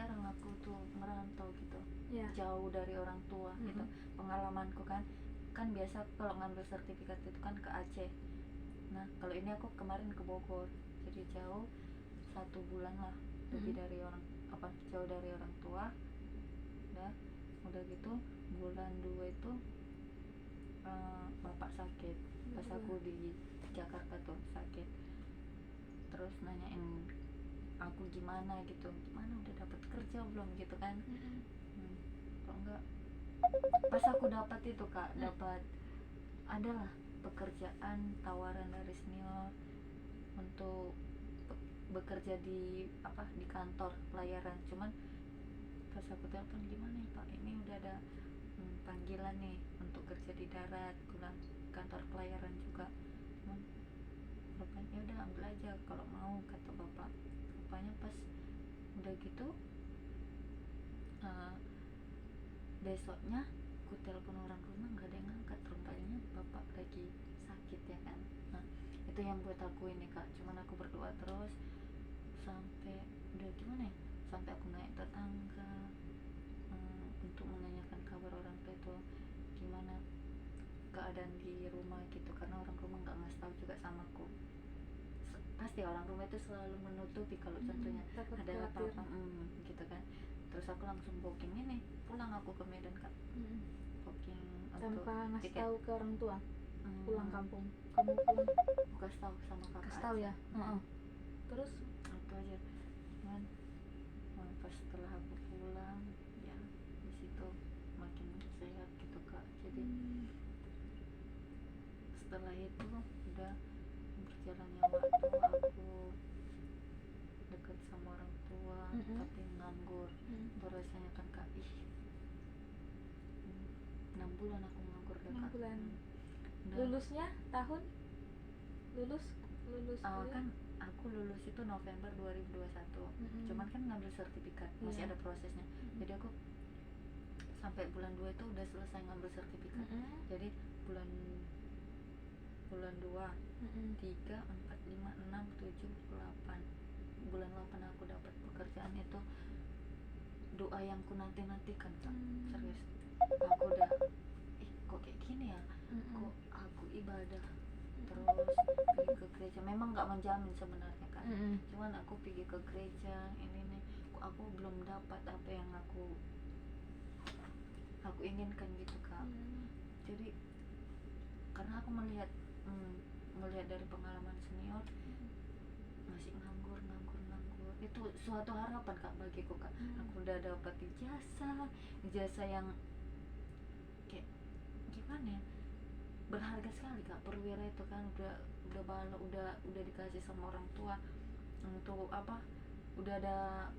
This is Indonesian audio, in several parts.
jarang aku tuh merantau gitu, Yeah. jauh dari orang tua gitu. Pengalamanku kan biasa kalau ngambil sertifikat itu kan ke Aceh. Nah kalau ini aku kemarin ke Bogor, jadi jauh 1 bulan lah, lebih dari orang jauh dari orang tua. Udah gitu bulan 2 itu bapak sakit pas aku di Jakarta tuh sakit, terus nanyain aku gimana udah dapat kerja belum gitu kan. Kok enggak, pas aku dapat itu Kak, dapat adalah pekerjaan tawaran dari senior untuk bekerja di kantor pelayaran. Cuman pas aku telepon, gimana ya Pak, ini udah ada panggilan nih untuk kerja di darat, bilang kantor pelayaran juga. Bapaknya udah ambil aja kalau mau, kata bapak. Rupanya pas udah gitu besoknya aku telepon orang rumah nggak ada yang ngangkat, rupanya bapak lagi sakit ya kan. Nah itu yang buat aku ini Kak, cuman aku berdoa terus sampai udah gimana ya, sampai aku naik tetangga untuk menanyakan kabar orang tua itu gimana keadaan di rumah gitu, karena orang rumah nggak ngasih tahu juga sama aku. Pasti orang rumah itu selalu menutupi kalau contohnya ada apa-apa gitu kan. Terus aku langsung booking ini, pulang aku ke Medan Kak. Booking tanpa ngasih tiket. tahu ke orang tua. Pulang kampung, kamu pulang Aku kasih tahu sama kakak. kasih tahu ya. Terus itu aja. Cuman pas setelah aku pulang ya di situ makin sehat gitu Kak. Jadi setelah itu udah berjalannya waktu, aku deket sama orang tua tapi nganggur. Itu rasanya kan Kak, 6 bulan aku nganggur deh Kak. 6 bulan. Lulusnya tahun? Lulus kan aku lulus itu November 2021. Cuman kan ngambil sertifikat, masih ada prosesnya. Jadi aku sampai bulan 2 itu udah selesai ngambil sertifikat. Jadi bulan 2, 3, 4, 5, 6, 7, 8. Bulan 8 aku dapat pekerjaan itu. Doa yang ku nanti-nantikan Kak. Serius. Aku udah kok kayak gini ya? Kok aku ibadah terus pergi ke gereja, memang nggak menjamin sebenarnya kan. Cuman aku pergi ke gereja ini nih, kok aku belum dapat apa yang aku inginkan gitu Kak. Jadi karena aku melihat dari pengalaman senior masih nganggur, itu suatu harapan Kak bagiku Kak. Aku udah dapat ijazah yang kayak gimana ya, berharga sekali Kak. Perwira itu kan udah dikasih sama orang tua untuk udah ada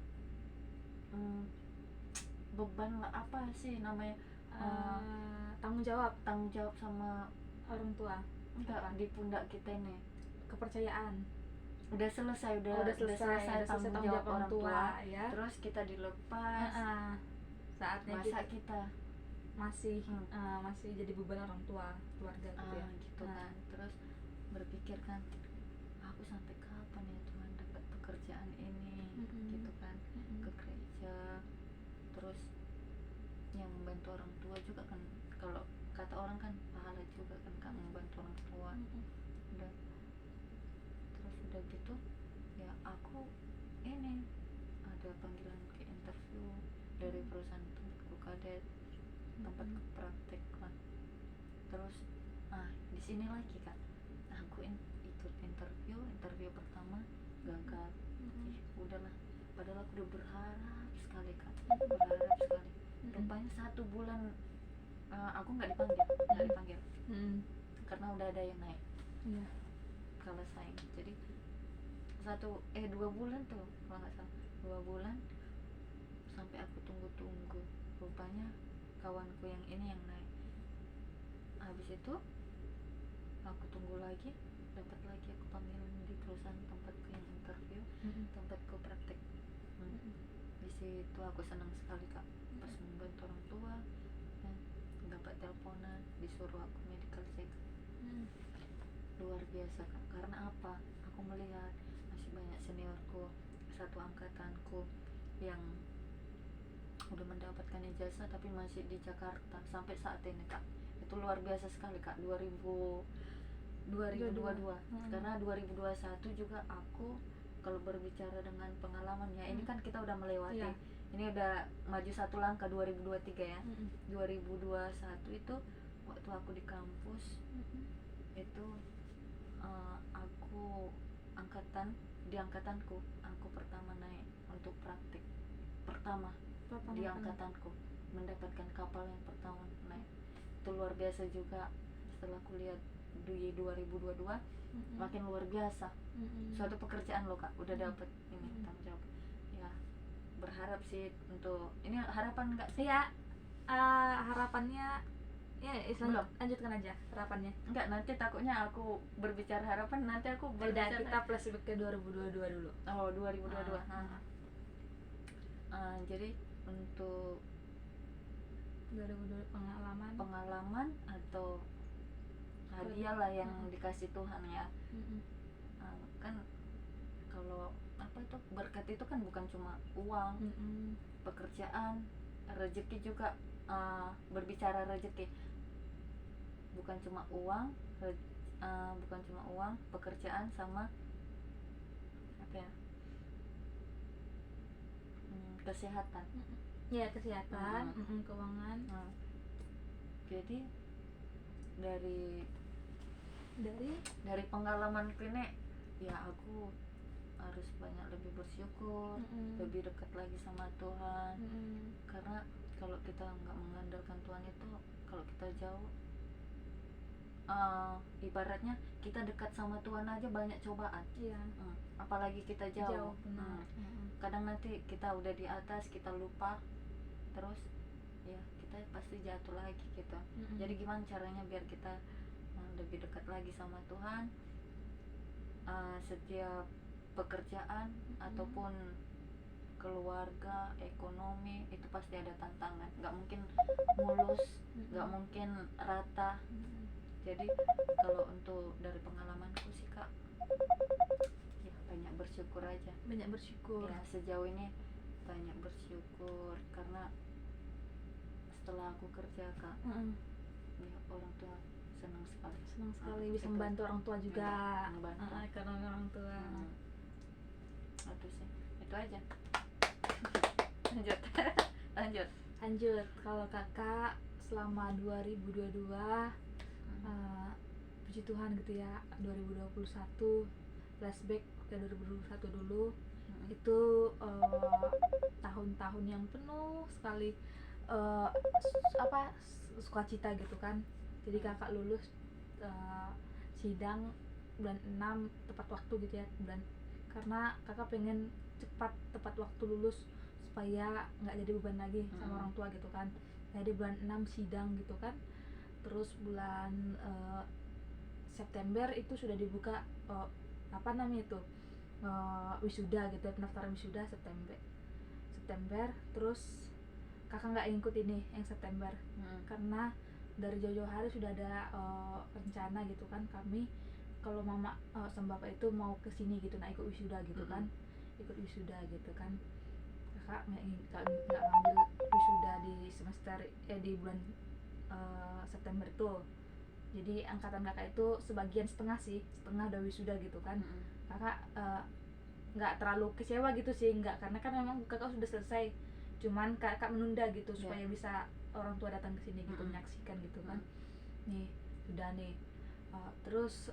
beban apa sih namanya, tanggung jawab sama orang tua. Enggak, di pundak kita ini kepercayaan. Udah selesai tanggung jawab orang tua ya. Terus kita dilepas, saatnya masa kita masih jadi beban orang tua keluarga gitu ya. Gitu kan. Terus berpikir kan, aku sampai kapan ya Tuhan dapat pekerjaan ini gitu kan. Ke gereja terus yang membantu orang tua juga kan, kalau kata orang kan pahala juga kan membantu orang tua. Udah gitu ya, aku ini ada panggilan ke interview dari perusahaan tempatku kadet, tempat praktek kan. Terus di sini lagi Kak, aku ikut interview pertama gagal. Udahlah, padahal aku udah berharap sekali Kak, rupanya 1 bulan aku nggak dipanggil karena udah ada yang naik kalah saing. Jadi 2 bulan tuh kalau nggak salah, 2 bulan sampai aku tunggu. Rupanya kawanku yang ini yang naik. Habis itu aku tunggu lagi, dapat lagi aku panggilan di perusahaan tempatku yang interview, tempatku praktek. Di situ aku senang sekali Kak, pas membantu orang tua ya, dapat teleponan disuruh aku medical check. Luar biasa Kak. Karena apa? Aku melihat masih banyak seniorku, satu angkatanku yang udah mendapatkan ijazah tapi masih di Jakarta sampai saat ini Kak. Itu luar biasa sekali Kak. 2022 karena 2021 juga aku kalau berbicara dengan pengalaman ya, ini kan kita udah melewati, Iya. ini udah maju satu langkah 2023 ya. 2021 itu waktu aku di kampus itu aku di angkatanku aku pertama naik untuk praktik pertama di angkatanku, mendapatkan kapal yang pertama naik. Itu luar biasa juga. Setelah aku lihat di 2022 makin luar biasa. Suatu pekerjaan loh Kak, udah dapet ini tanggung jawab ya. Berharap sih untuk ini, harapan enggak sih ya harapannya ya belum lanjutkan aja harapannya. enggak, nanti takutnya aku berbicara harapan nanti aku Beda, berbicara kita flashback ke 2022 dulu. 2022. Jadi untuk 2022 pengalaman atau hadiah lah yang dikasih Tuhan ya. Kan kalau apa itu berkat itu kan bukan cuma uang, pekerjaan, rezeki juga. Berbicara rezeki bukan cuma uang, pekerjaan sama apa ya, kesehatan. Ya kesehatan, keuangan. Jadi dari pengalaman ini ya aku harus banyak lebih bersyukur, lebih dekat lagi sama Tuhan. Karena kalau kita nggak mengandalkan Tuhan itu, kalau kita jauh, ibaratnya kita dekat sama Tuhan aja banyak cobaan. Apalagi kita jauh. Kadang nanti kita udah di atas, kita lupa, terus ya kita pasti jatuh lagi gitu. Jadi gimana caranya biar kita lebih dekat lagi sama Tuhan? Setiap pekerjaan ataupun keluarga, ekonomi itu pasti ada tantangan, nggak mungkin mulus, nggak mungkin rata. Jadi kalau untuk dari pengalamanku sih Kak, ya banyak bersyukur aja. Ya sejauh ini banyak bersyukur karena setelah aku kerja Kak, ya orang tua senang sekali Bisa membantu orang tua juga. Karena orang tua. Itu sih, itu aja. lanjut. Kalau kakak selama 2022 puji Tuhan gitu ya, 2021 flashback ke 2021 dulu. Itu tahun-tahun yang penuh sekali sukacita gitu kan. Jadi kakak lulus sidang bulan 6 tepat waktu gitu ya, karena kakak pengen cepat tepat waktu lulus supaya nggak jadi beban lagi sama orang tua gitu kan. Jadi bulan 6 sidang gitu kan. Terus bulan September itu sudah dibuka wisuda gitu ya, pendaftaran wisuda September. Terus kakak nggak ikut ini yang September karena dari jauh-jauh hari sudah ada rencana gitu kan, kami kalau mama sama bapak itu mau kesini gitu, ikut wisuda gitu kan, ikut wisuda gitu kan. Kakak nggak ngambil wisuda di di bulan September itu. Jadi angkatan kakak itu setengah udah wisuda gitu kan. Kakak nggak terlalu kecewa gitu sih, nggak, karena kan memang kakak sudah selesai, cuman kakak menunda gitu supaya bisa orang tua datang ke sini gitu, menyaksikan gitu kan. Nih sudah nih. Terus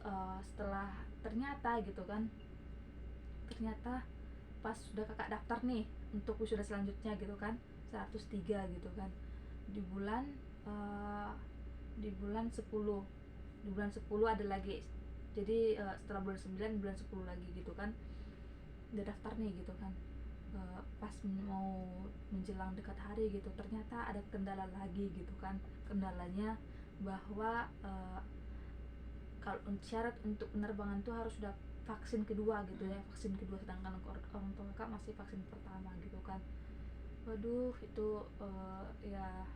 setelah ternyata pas sudah kakak daftar nih untuk wisuda selanjutnya gitu kan, 103 gitu kan, di bulan 10 ada lagi. Jadi setelah bulan 9, bulan 10 lagi gitu kan, udah daftar nih gitu kan. Pas mau menjelang dekat hari gitu, ternyata ada kendala lagi gitu kan. Kendalanya bahwa kalau syarat untuk penerbangan tuh harus sudah vaksin kedua gitu ya, vaksin kedua, sedangkan orang tua kakak masih vaksin pertama gitu kan. Waduh, itu ya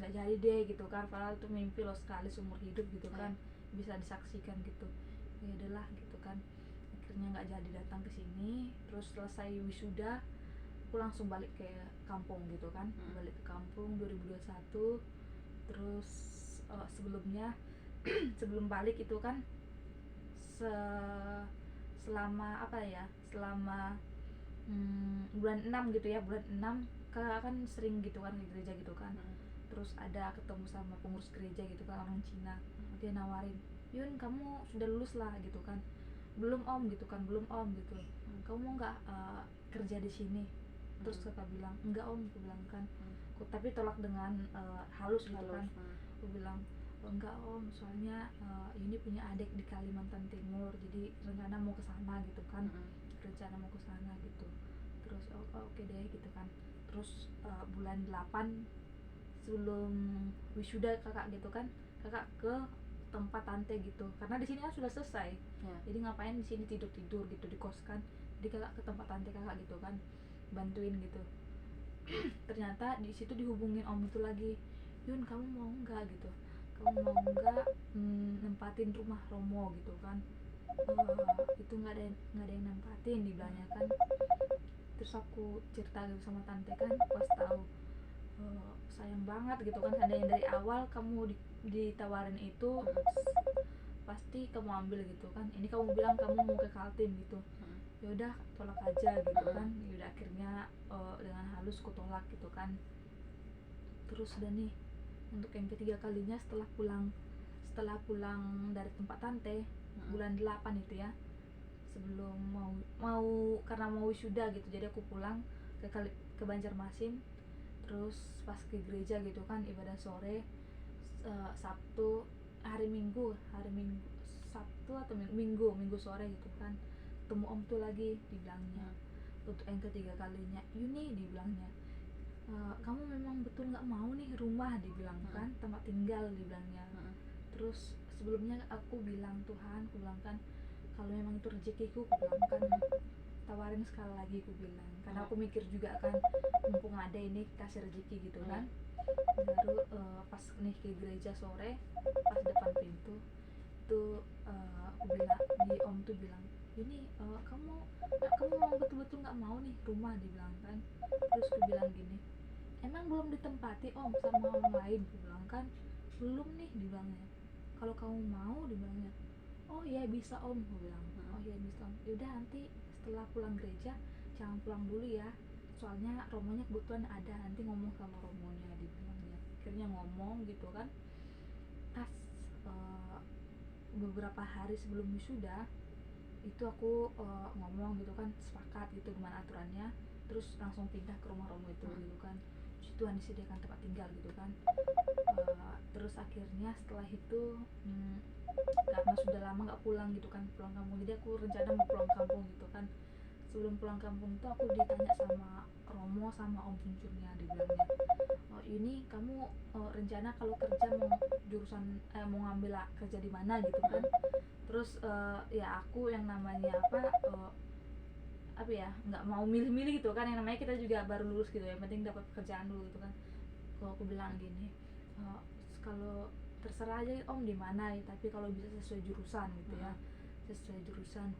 nggak jadi deh gitu kan, padahal itu mimpi lo sekali seumur hidup gitu kan, bisa disaksikan gitu. Ya udahlah gitu kan, akhirnya nggak jadi datang ke sini. Terus selesai wisuda aku langsung balik ke kampung gitu kan. Balik ke kampung 2021. Terus sebelumnya sebelum balik itu kan selama apa ya, selama bulan 6 gitu ya, bulan 6 kakak kan sering gitu kan ke gereja gitu kan. Terus ada ketemu sama pengurus gereja gitu kan, orang Cina. Dia nawarin, Yun kamu sudah lulus lah gitu kan. Belum om gitu kan, belum om gitu. Kamu mau nggak kerja di sini? Terus kakak bilang enggak om, aku bilang kan. Tapi tolak dengan halus gitu kan. Aku bilang enggak om, soalnya ini punya adik di Kalimantan Timur, jadi rencana mau ke sana gitu kan. Rencana mau ke sana gitu. Terus oke deh gitu kan. Terus bulan 8 sebelum wisuda kakak gitu kan, kakak ke tempat tante gitu, karena di sini kan sudah selesai ya. Jadi ngapain di sini tidur gitu di kos kan. Jadi kakak ke tempat tante kakak gitu kan, bantuin gitu. Ternyata di situ dihubungin om itu lagi, Yun kamu mau nggak gitu, kamu mau nggak nempatin rumah Romo gitu kan. Itu nggak ada yang nempatin dibilangnya kan. Terus aku cerita gitu sama tante kan, pas tahu sayang banget gitu kan, seandainya dari awal kamu ditawarin itu pasti kamu ambil gitu kan. Ini kamu bilang kamu mau ke Kaltim gitu, yaudah tolak aja gitu kan. Yaudah akhirnya dengan halus ku tolak gitu kan. Terus udah nih, untuk yang ketiga kalinya setelah pulang dari tempat tante bulan 8 itu ya, sebelum mau karena mau wisuda gitu, jadi aku pulang ke Banjarmasin. Terus pas ke gereja gitu kan, ibadah sore Sabtu, hari Minggu Sabtu atau Minggu sore gitu kan, ketemu om tuh lagi, dibilangnya untuk yang ketiga kalinya, Yuni dibilangnya, kamu memang betul nggak mau nih rumah, dibilang kan, tempat tinggal dibilangnya. Terus sebelumnya aku bilang, Tuhan, aku bilang kan, kalau memang itu rezekiku, aku bilang kan, tawarin sekali lagi, aku bilang, karena aku mikir juga kan, mumpung ada ini kasih rezeki gitu kan. Baru pas nih ke gereja sore, pas depan pintu tuh aku bilang, di om tuh bilang, ini kamu mau betul-betul nggak mau nih rumah, dibilang kan. Terus aku bilang gini, emang belum ditempati om sama orang lain, aku bilang kan. Belum nih, dibilangnya. Kalau kamu mau, dibilangnya, oh ya bisa om, aku bilang. Oh ya bisa om, yaudah nanti setelah pulang gereja jangan pulang dulu ya, soalnya romonya kebetulan ada, nanti ngomong sama romonya, dibilangnya. Akhirnya ngomong gitu kan. Pas beberapa hari sebelum wisuda itu aku ngomong gitu kan, sepakat gitu gimana aturannya. Terus langsung pindah ke rumah romo itu gitu kan. Situ disediakan tempat tinggal gitu kan. Terus akhirnya setelah itu karena sudah lama nggak pulang gitu kan, pulang kampung, jadi aku rencana mau pulang kampung gitu kan. Sebelum pulang kampung tuh aku ditanya sama romo sama om cuncurnya, dibilangnya, ini kamu rencana kalau kerja mau jurusan mau ngambil kerja di mana gitu kan. Terus ya aku yang namanya apa ya, nggak mau milih-milih gitu kan, yang namanya kita juga baru lulus gitu, yang penting dapat pekerjaan dulu gitu kan. Kalau aku bilang gini, kalau terserah aja om di mana ya, tapi kalau bisa sesuai jurusan gitu ya, sesuai jurusan.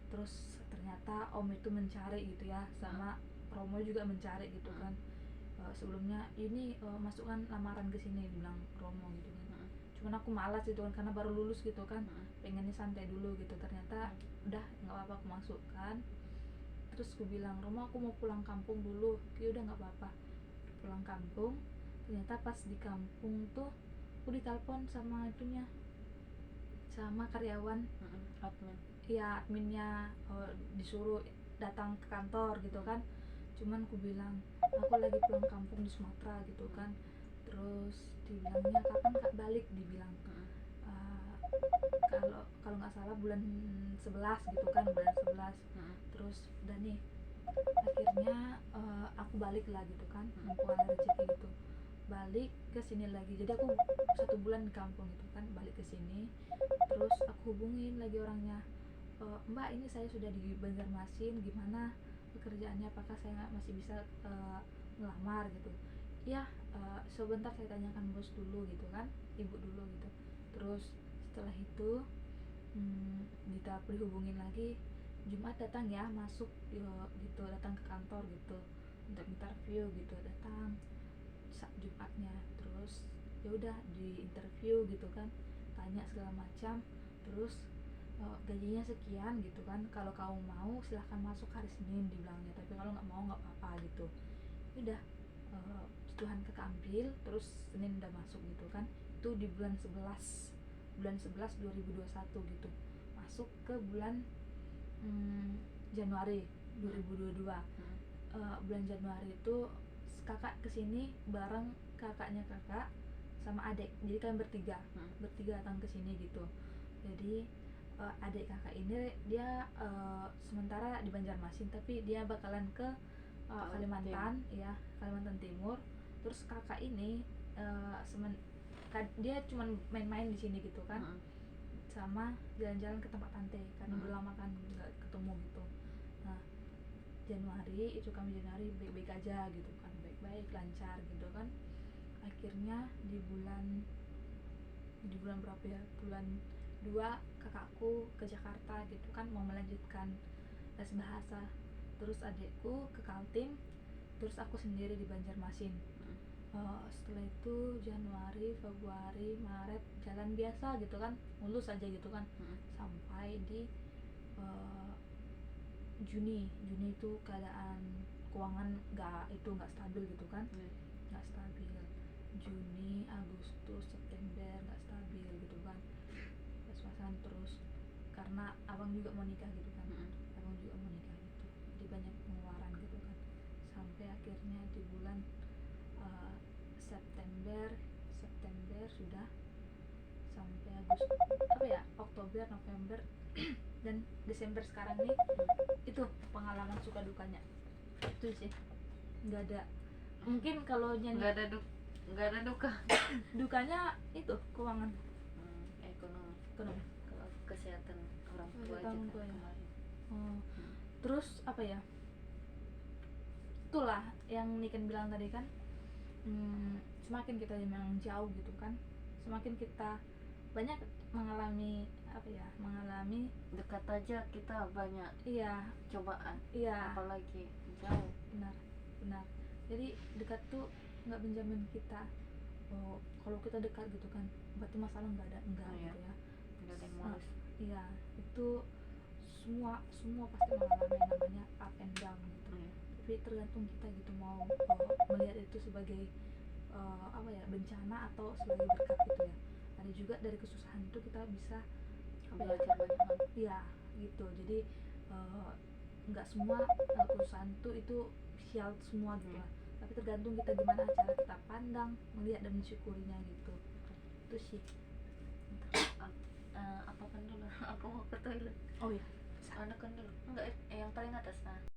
Terus ternyata om itu mencari gitu ya, sama Romo juga mencari gitu kan. Sebelumnya ini masukkan lamaran ke sini, bilang Romo gitu kan. Cuman aku malas gitu kan, karena baru lulus gitu kan, pengennya santai dulu gitu. Ternyata udah nggak apa-apa, aku masukkan. Terus aku bilang, Romo aku mau pulang kampung dulu. Ya udah nggak apa-apa, pulang kampung. Ternyata pas di kampung tuh aku ditelepon sama itunya, sama karyawan admin. Ya adminnya, disuruh datang ke kantor gitu kan. Cuman aku bilang aku lagi pulang kampung di Sumatera gitu kan. Terus dibilangnya kapan kak balik, dibilang kalau nggak salah bulan 11 gitu kan, bulan 11. Terus udah nih, akhirnya aku balik lah gitu kan, mumpung ada rezeki gitu, balik ke sini lagi. Jadi aku 1 bulan di kampung gitu kan, balik ke sini. Terus aku hubungin lagi orangnya, Mbak ini saya sudah di Banjarmasin, gimana pekerjaannya, apakah saya masih bisa ngelamar gitu ya. Sebentar saya tanyakan bos dulu gitu kan, ibu dulu gitu. Terus setelah itu dihubungin lagi, Jumat datang ya, masuk gitu, datang ke kantor gitu untuk interview gitu, datang Jumatnya. Terus ya udah di interview gitu kan, tanya segala macam, terus gajinya sekian gitu kan, kalau kamu mau silahkan masuk hari Senin dibilangnya, tapi kalau nggak mau nggak apa-apa gitu. Udah Tuhan kakak ambil, terus Senin udah masuk gitu kan. Itu di bulan 11 2021 gitu, masuk ke bulan Januari 2022. Bulan Januari itu kakak kesini bareng kakaknya kakak sama adik, jadi kalian bertiga datang ke sini gitu. Jadi adik kakak ini dia sementara di Banjarmasin, tapi dia bakalan ke Kalimantan ya, Kalimantan Timur. Terus kakak ini dia cuman main-main di sini gitu kan, sama jalan-jalan ke tempat pantai karena udah lama kan nggak ketemu gitu. Nah Januari itu kami Januari baik-baik aja gitu kan, baik-baik lancar gitu kan. Akhirnya di bulan berapa ya, bulan 2 kakakku ke Jakarta gitu kan, mau melanjutkan les bahasa. Terus adikku ke Kaltim, terus aku sendiri di Banjarmasin. Setelah itu Januari, Februari, Maret jalan biasa gitu kan, mulus aja gitu kan. Sampai di Juni itu keadaan keuangan nggak stabil gitu kan, nggak stabil. Juni, Agustus, September nggak stabil gitu kan, pas-pasan terus karena abang juga mau nikah gitu kan. Abang juga mau nikah gitu, jadi banyak pengeluaran gitu kan. Sampai akhirnya di bulan September sudah, sampai Agustus apa ya, Oktober, November dan Desember sekarang nih. Itu pengalaman suka dukanya itu sih, nggak ada mungkin kalau nyanyi nggak ada duka. dukanya itu keuangan, Ekonomi. ekonomi. Kalau kesehatan orang tua aja Kesehatan kan tua ya. kemarin. Terus apa ya, itulah yang Niken bilang tadi kan, semakin kita memang jauh gitu kan, semakin kita banyak mengalami Dekat aja kita banyak iya cobaan, iya apalagi jauh. benar. Jadi dekat tuh nggak menjamin kita, kalau kita dekat gitu kan berarti masalah nggak ada, enggak Iya. gitu ya. Nggak ada yang mulus. Iya, itu semua pasti mengalami yang namanya up and down gitu. Tapi tergantung kita gitu mau melihat itu sebagai bencana atau sebagai berkat gitu ya. Ada juga dari kesusahan itu kita bisa Belajar banyak hal. iya gitu. Jadi nggak semua kesusahan itu sial semua gitu lah, tapi tergantung kita gimana cara kita pandang, melihat dan mensyukurinya gitu. Itu sih. Apakan dulu, aku mau ke toilet. Oh ya, Anukan dulu, enggak, yang paling atas. Nah